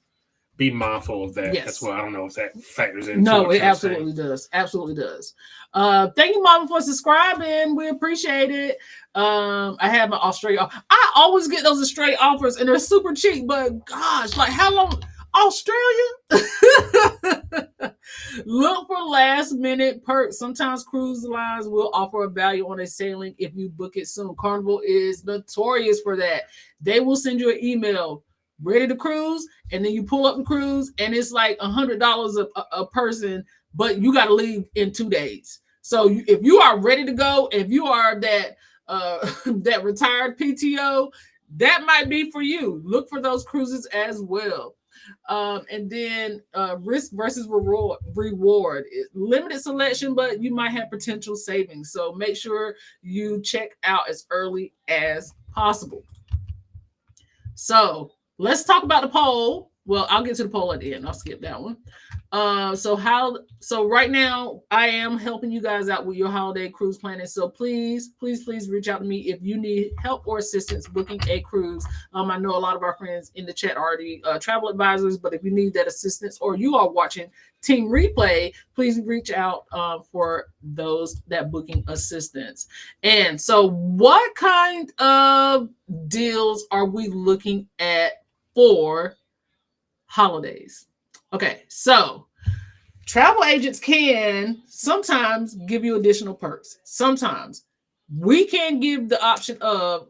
mindful of that as well. I don't know if that factors in. No, it absolutely does. Absolutely does. Thank you, Mama, for subscribing. We appreciate it. I have my Australia. I always get those Australia offers, and they're super cheap. But gosh, like how long? Australia? Look for last minute perks. Sometimes cruise lines will offer a value on a sailing if you book it soon. Carnival is notorious for that. They will send you an email, ready to cruise, and then you pull up the cruise, and it's like $100 a person, but you got to leave in 2 days. So if you are ready to go, if you are that that retired PTO, that might be for you. Look for those cruises as well. And then risk versus reward. Limited selection, but you might have potential savings. So make sure you check out as early as possible. So let's talk about the poll. Well, I'll get to the poll at the end. I'll skip that one. So right now I am helping you guys out with your holiday cruise planning. So please reach out to me if you need help or assistance booking a cruise. I know a lot of our friends in the chat are already travel advisors, but if you need that assistance or you are watching Team Replay, please reach out for that booking assistance. And so what kind of deals are we looking at for holidays? Okay, so travel agents can sometimes give you additional perks. Sometimes we can give the option of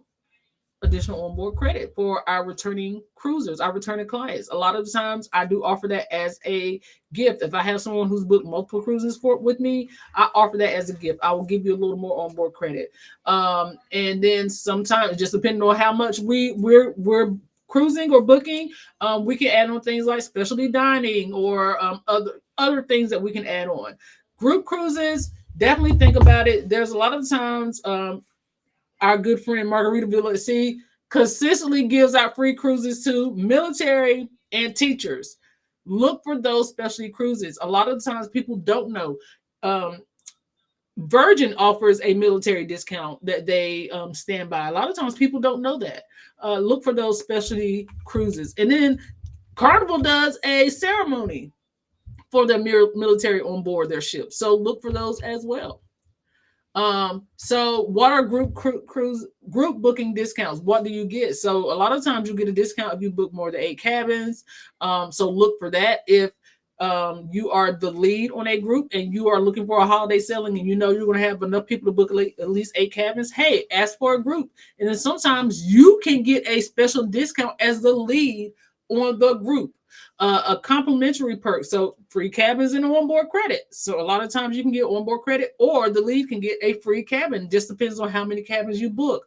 additional onboard credit for our returning cruisers, our returning clients. A lot of the times I do offer that as a gift. If I have someone who's booked multiple cruises for with me, I offer that as a gift. I will give you a little more onboard credit. And then sometimes, just depending on how much we're cruising or booking, we can add on things like specialty dining or other things that we can add on. Group cruises, definitely think about it. There's a lot of times our good friend Margaritaville at Sea consistently gives out free cruises to military and teachers. Look for those specialty cruises. A lot of the times people don't know. Um, Virgin offers a military discount that they stand by. A lot of times people don't know that. Look for those specialty cruises. And then Carnival does a ceremony for their military on board their ship. So look for those as well. So what are cruise group booking discounts? What do you get? So a lot of times you get a discount if you book more than 8 cabins. So look for that. If you are the lead on a group and you are looking for a holiday selling and you know you're going to have enough people to book at least 8 cabins, hey, ask for a group. And then sometimes you can get a special discount as the lead on the group. A complimentary perk, so free cabins and onboard credit. So a lot of times you can get onboard credit, or the lead can get a free cabin. Just depends on how many cabins you book.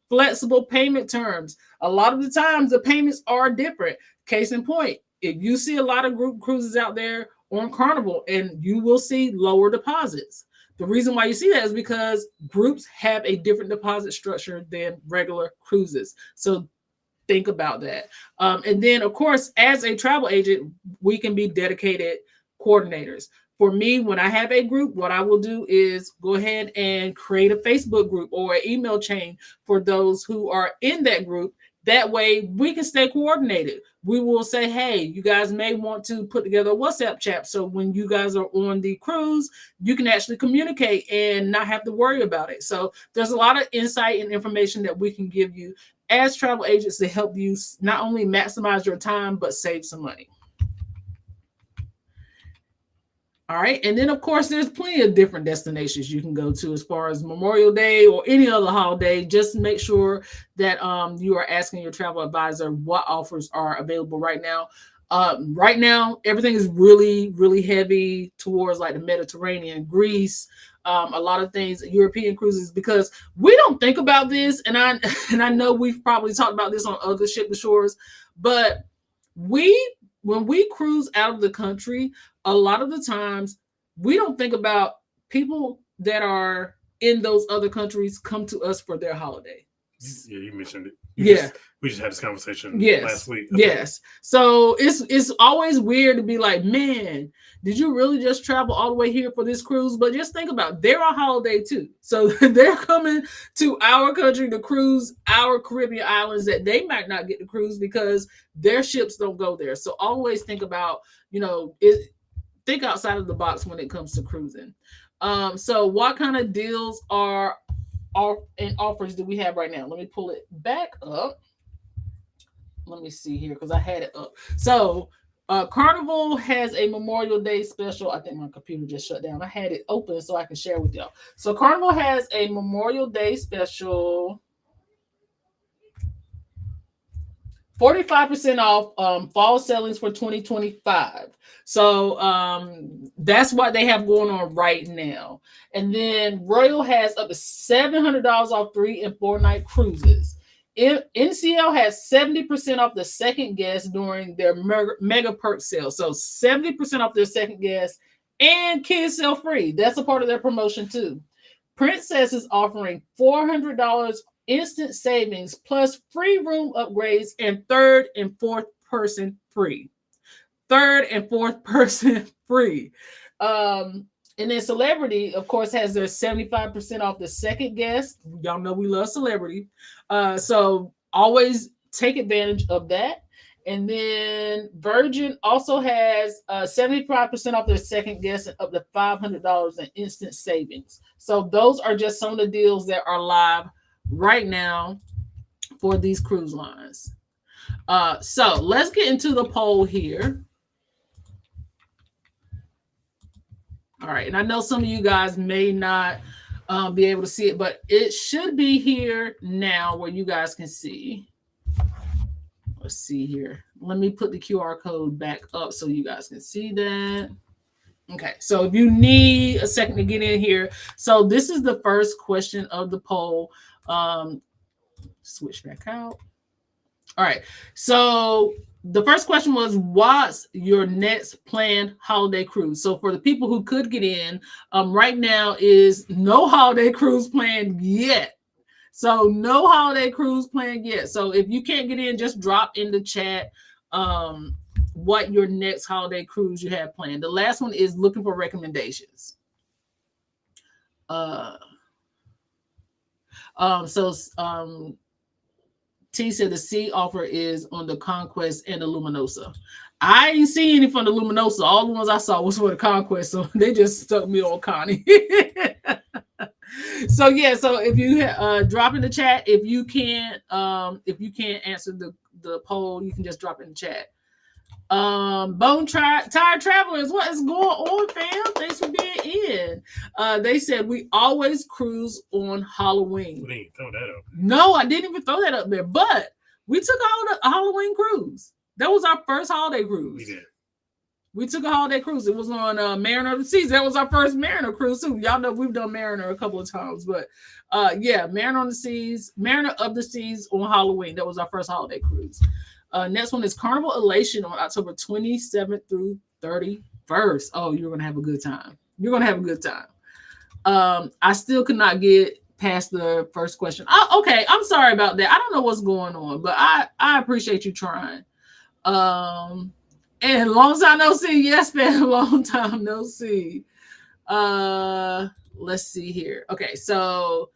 Flexible payment terms. A lot of the times the payments are different. Case in point, if you see a lot of group cruises out there on Carnival, and you will see lower deposits. The reason why you see that is because groups have a different deposit structure than regular cruises. So think about that. And then, of course, as a travel agent, we can be dedicated coordinators. For me, when I have a group, what I will do is go ahead and create a Facebook group or an email chain for those who are in that group. That way we can stay coordinated. We will say, hey, you guys may want to put together a WhatsApp chat. So when you guys are on the cruise, you can actually communicate and not have to worry about it. So there's a lot of insight and information that we can give you as travel agents to help you not only maximize your time, but save some money. All right. And then, of course, there's plenty of different destinations you can go to as far as Memorial Day or any other holiday. Just make sure that you are asking your travel advisor what offers are available right now. Right now, everything is really, really heavy towards like the Mediterranean, Greece, a lot of things, European cruises, because we don't think about this. And I know we've probably talked about this on other ship to shores, but when we cruise out of the country, a lot of the times we don't think about people that are in those other countries come to us for their holiday. Yeah, you mentioned it. We just had this conversation last week. Okay. Yes. So it's always weird to be like, man, did you really just travel all the way here for this cruise? But just think about it, they're on holiday too. So they're coming to our country to cruise our Caribbean islands that they might not get to cruise because their ships don't go there. So always think about, think outside of the box when it comes to cruising. So what kind of deals and offers do we have right now? Let me pull it back up. Let me see here because I had it up. So Carnival has a Memorial Day special. I think my computer just shut down. I had it open so I can share with y'all. So Carnival has a Memorial Day special. 45% off fall sellings for 2025. So that's what they have going on right now. And then Royal has up to $700 off 3 and 4 night cruises. NCL has 70% off the second guest during their mega perk sale. So 70% off their second guest, and kids sell free. That's a part of their promotion too. Princess is offering $400 instant savings plus free room upgrades and third and fourth person free. Third and fourth person free. And then Celebrity, of course, has their 75% off the second guest. Y'all know we love Celebrity. So always take advantage of that. And then Virgin also has 75% off their second guest and up to $500 in instant savings. So those are just some of the deals that are live right now for these cruise lines. So let's get into the poll here. All right, and I know some of you guys may not be able to see it, but it should be here now where you guys can see. Let's see here. Let me put the QR code back up so you guys can see that. Okay, so if you need a second to get in here, so this is the first question of the poll. Switch back out. All right, so the first question was, what's your next planned holiday cruise? So for the people who could get in, right now is no holiday cruise planned yet. So no holiday cruise planned yet. So if you can't get in, just drop in the chat what your next holiday cruise you have planned. The last one is looking for recommendations. T said the sea offer is on the Conquest and the Luminosa. I ain't seen any from the Luminosa. All the ones I saw was for the Conquest, so they just stuck me on Connie. So yeah, so if you drop in the chat, if you can't answer the poll, you can just drop in the chat. Tired Travelers, what is going on, fam? Thanks for being in. They said we always cruise on Halloween. You didn't throw that up. No, I didn't even throw that up there, but we took a Halloween cruise. That was our first holiday cruise. We did. We took a holiday cruise. It was on Mariner of the Seas. That was our first Mariner cruise too. Y'all know we've done Mariner a couple of times, but yeah, Mariner of the Seas on Halloween. That was our first holiday cruise. Next one is Carnival Elation on October 27th through 31st. Oh, you're gonna have a good time. You're gonna have a good time. I still could not get past the first question. Okay, I'm sorry about that. I don't know what's going on, but I appreciate you trying. And long time no see. Yes, man, long time no see. Let's see here. Okay, so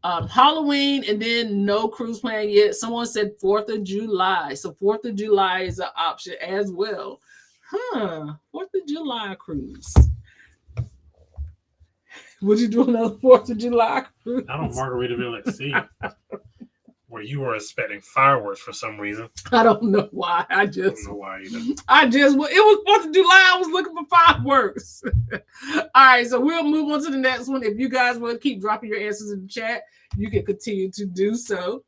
Halloween and then no cruise plan yet. Someone said 4th of July. So 4th of July is an option as well. 4th of July cruise. Would you do another 4th of July cruise? I don't Margaritaville at sea. Where you were expecting fireworks for some reason. I don't know why. I don't know why either. It was 4th of July. I was looking for fireworks. All right, so we'll move on to the next one. If you guys want to keep dropping your answers in the chat, you can continue to do so.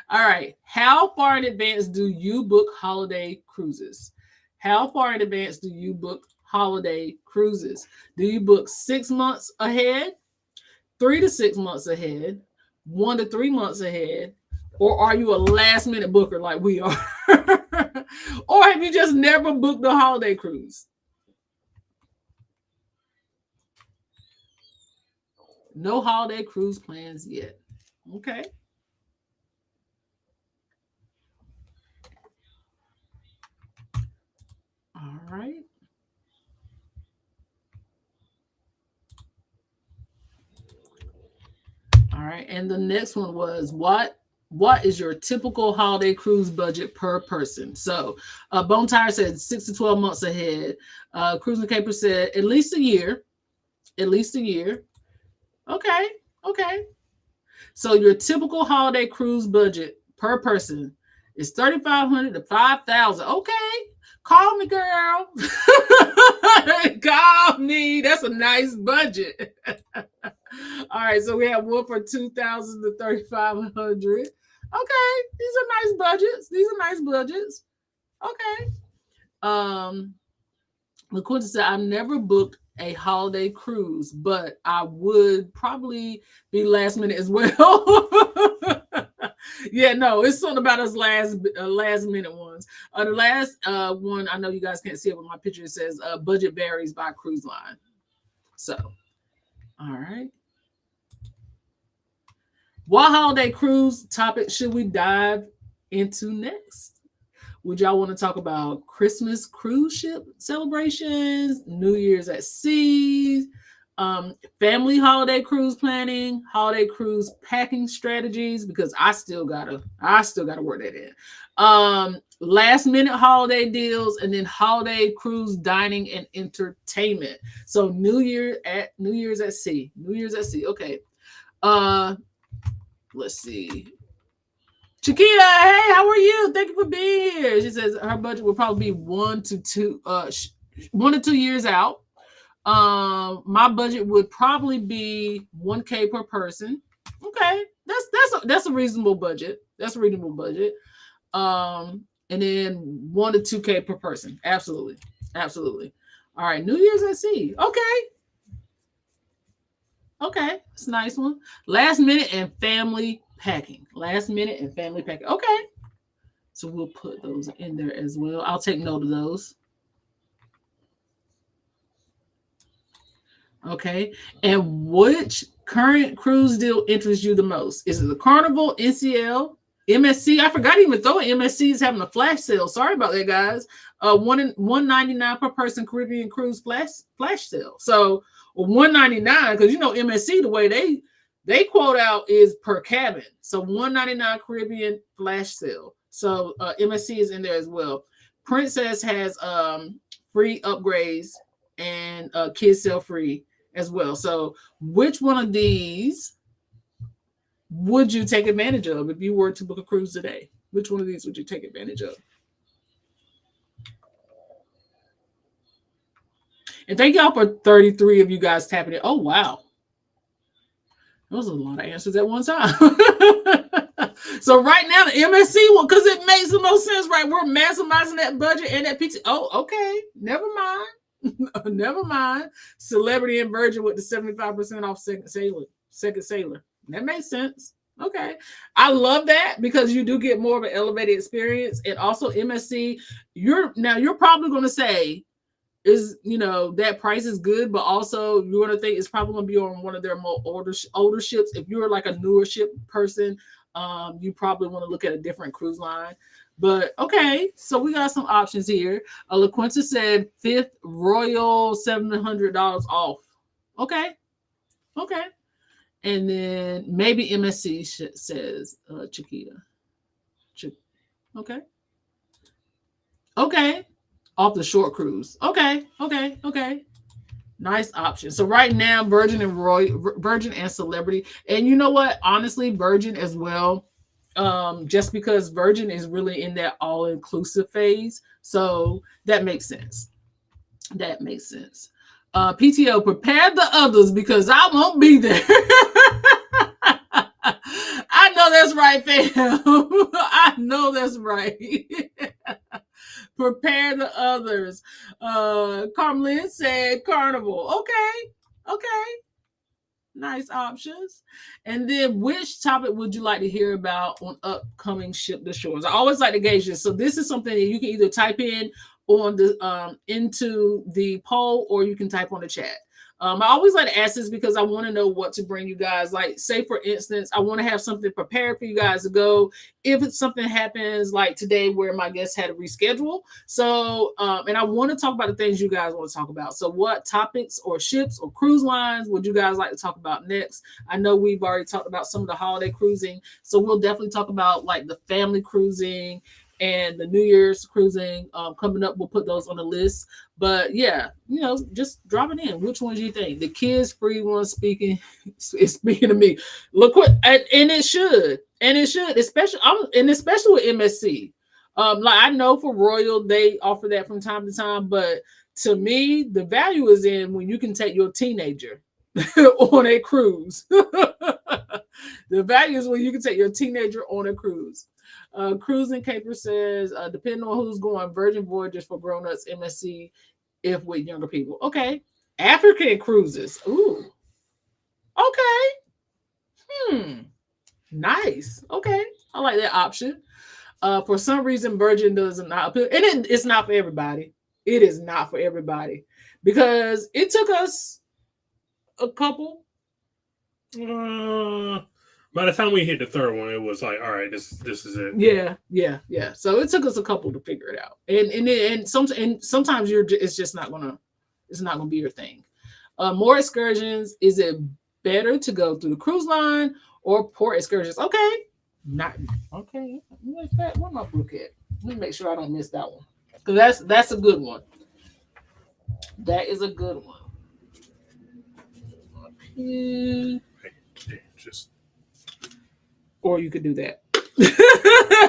All right. How far in advance do you book holiday cruises? How far in advance do you book holiday cruises? Do you book 6 months ahead? 3 to 6 months ahead, 1 to 3 months ahead, or are you a last minute booker like we are? Or have you just never booked a holiday cruise? No holiday cruise plans yet. Okay. All right. All right, and the next one was what is your typical holiday cruise budget per person? So Bone Tire said 6 to 12 months ahead. Cruising Caper said at least a year. At least a year. Okay. So your typical holiday cruise budget per person is $3,500 to $5,000. Okay. Call me, girl. Call me. That's a nice budget. All right, so we have one for $2,000 to $3,500. Okay, these are nice budgets. Okay. LaQuinta said, I've never booked a holiday cruise, but I would probably be last minute as well. Yeah, no, it's something about us last minute ones. The last one, I know you guys can't see it with my picture. It says budget varies by cruise line. So, all right. What holiday cruise topic should we dive into next? Would y'all want to talk about Christmas cruise ship celebrations, New Year's at sea, family holiday cruise planning, holiday cruise packing strategies? Because I still gotta work that in. Last minute holiday deals, and then holiday cruise dining and entertainment. So New Year's at sea. Okay. Let's see. Chiquita, hey, how are you? Thank you for being here. She says her budget will probably be 1 to 2 years out. My budget would probably be $1K per person. Okay, that's a reasonable budget. That's a reasonable budget. And then 1 to 2K per person. Absolutely, absolutely. All right, New Year's at sea. Okay, it's a nice one. Last minute and family packing. Last minute and family packing. Okay, so we'll put those in there as well. I'll take note of those. Okay. And which current cruise deal interests you the most? Is it the Carnival, NCL, MSC? I forgot to even throw in MSC is having a flash sale. Sorry about that, guys. 199 per person Caribbean cruise flash sale. So 199 because MSC the way they quote out is per cabin. So 199 Caribbean flash sale. So MSC is in there as well. Princess has free upgrades and kids sale free as well. So which one of these would you take advantage of if you were to book a cruise today? Which one of these would you take advantage of? And thank y'all for 33 of you guys tapping it. Oh, wow. Those are a lot of answers at one time. So right now, the MSC one, because it makes the most sense, right? We're maximizing that budget and that PT. Oh, okay. Never mind. Never mind. Celebrity and Virgin with the 75% off Second Sailor. That makes sense. Okay. I love that because you do get more of an elevated experience. And also MSC, you're probably going to say, that price is good, but also you're going to think it's probably going to be on one of their more older ships. If you're like a newer ship person, you probably want to look at a different cruise line. But okay, so we got some options here. LaQuinta said Fifth Royal $700 off. Okay. And then maybe MSC says Chiquita. Okay. Off the short cruise. Okay. Nice option. So right now, Virgin and Celebrity. And you know what? Honestly, Virgin as well. Just because Virgin is really in that all-inclusive phase. So that makes sense. PTO, prepare the others because I won't be there. I know that's right, fam. I know that's right. Prepare the others. Carmelyn said Carnival. Okay. Nice options. And then which topic would you like to hear about on upcoming Ship the Shores? I always like to gauge this. So this is something that you can either type in on the into the poll or you can type on the chat. I always like to ask this because I want to know what to bring you guys. Like, say, for instance, I want to have something prepared for you guys to go if it's something happens like today where my guest had to reschedule. So, and I want to talk about the things you guys want to talk about. So what topics or ships or cruise lines would you guys like to talk about next? I know we've already talked about some of the holiday cruising. So we'll definitely talk about like the family cruising and the New Year's cruising coming up. We'll put those on the list. But yeah, just drop it in. Which ones do you think? The kids free one is speaking to me. Look what, and it should, especially with MSC. Like I know for Royal they offer that from time to time, but to me the value is in when you can take your teenager on a cruise. The value is when you can take your teenager on a cruise. Cruising Caper says, depending on who's going, Virgin Voyages for grown-ups, MSC if with younger people. Okay. African cruises. Ooh. Okay. Nice. Okay. I like that option. For some reason, Virgin does not appeal. And it's not for everybody. It is not for everybody. Because it took us a couple. By the time we hit the third one, it was like, all right, this is it. Yeah. So it took us a couple to figure it out, and sometimes it's just not gonna be your thing. More excursions. Is it better to go through the cruise line or port excursions? Okay, not okay. Where's my book at? Let me make sure I don't miss that one because that's a good one. That is a good one. Just. Or you could do that.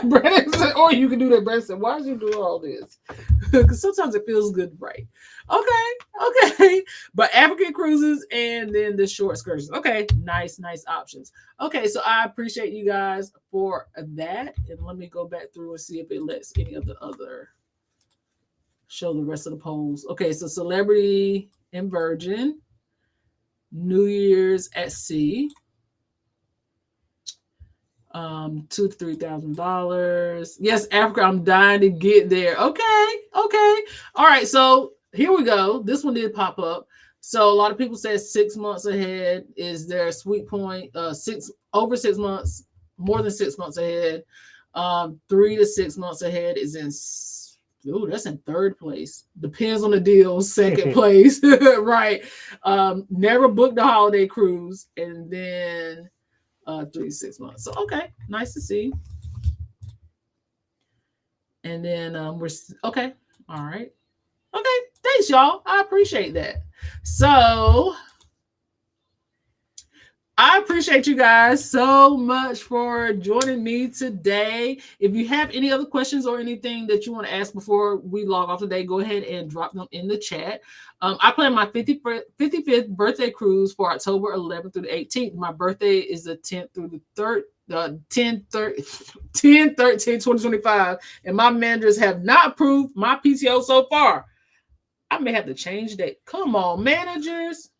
Brandon said, or you could do that. Brandon said, why did you do all this? because sometimes it feels good, right? Okay. But African cruises and then the short excursions. Okay, nice options. Okay, so I appreciate you guys for that. And let me go back through and see if it lets any of the other show the rest of the polls. Okay, so celebrity and virgin, New Year's at sea, $2,000 to $3,000. Yes, Africa, I'm dying to get there. Okay. All right, so here we go. This one did pop up. So a lot of people said 6 months ahead is their sweet point. Over 6 months, more than 6 months ahead. 3 to 6 months ahead is in. Ooh, that's in third place. Depends on the deal. Second place, right? Never booked a holiday cruise, and then 3 to 6 months. So okay, nice to see. And then we're okay. All right. Okay, thanks, y'all. I appreciate that. So I appreciate you guys so much for joining me today. If you have any other questions or anything that you want to ask before we log off today, go ahead and drop them in the chat. I plan my 55th birthday cruise for October 11th through the 18th. My birthday is the 10th through the 3rd, 10 13 2025, and my managers have not approved my PTO so far. I may have to change that. Come on, managers.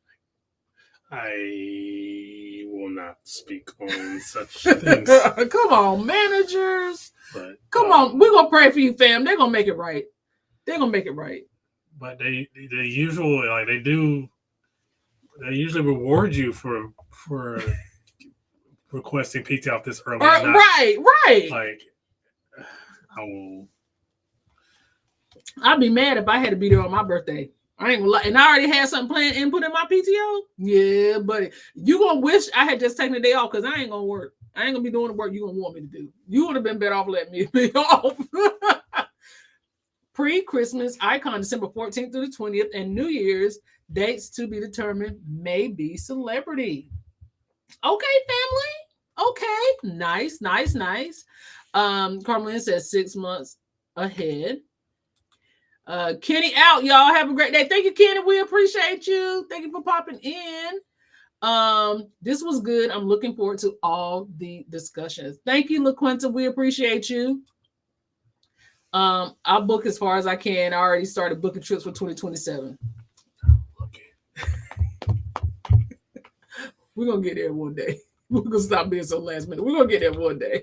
I will not speak on such things. Come on, managers. But, come on, we're gonna pray for you, fam. They're gonna make it right. But they usually they usually reward you for requesting PTO off this early. Right. Like I will. I'd be mad if I had to be there on my birthday. I ain't gonna lie. And I already had something planned and put in my PTO. Yeah, buddy. You gonna wish I had just taken the day off because I ain't gonna work. I ain't gonna be doing the work you gonna want me to do. You would have been better off letting me be off. Pre-Christmas icon December 14th through the 20th, and New Year's dates to be determined, maybe celebrity. Okay, family. Okay, nice. Carmelina says 6 months ahead. Kenny out, y'all. Have a great day. Thank you, Kenny. We appreciate you. Thank you for popping in. This was good. I'm looking forward to all the discussions. Thank you, LaQuinta. We appreciate you. I'll book as far as I can. I already started booking trips for 2027. Okay. We're gonna get there one day. We're going to stop being so last minute. We're going to get there one day.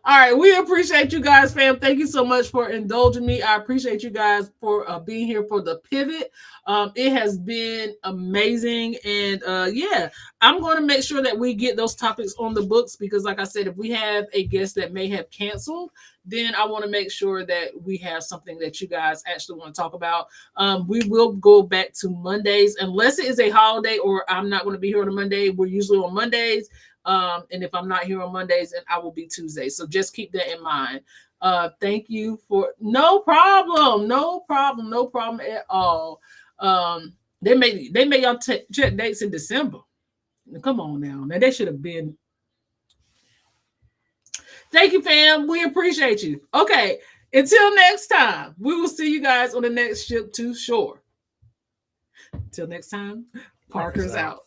All right. We appreciate you guys, fam. Thank you so much for indulging me. I appreciate you guys for being here for the pivot. It has been amazing. And yeah, I'm going to make sure that we get those topics on the books because, like I said, if we have a guest that may have canceled, then I want to make sure that we have something that you guys actually want to talk about. We will go back to Mondays unless it is a holiday or I'm not going to be here on a Monday. We're usually on Mondays. And if I'm not here on Mondays, then I will be Tuesdays. So just keep that in mind. Thank you for no problem at all. They made y'all check dates in December. Come on now. Now they should have been. Thank you, fam. We appreciate you. Okay. Until next time, we will see you guys on the next ship to shore. Until next time, Parker's out.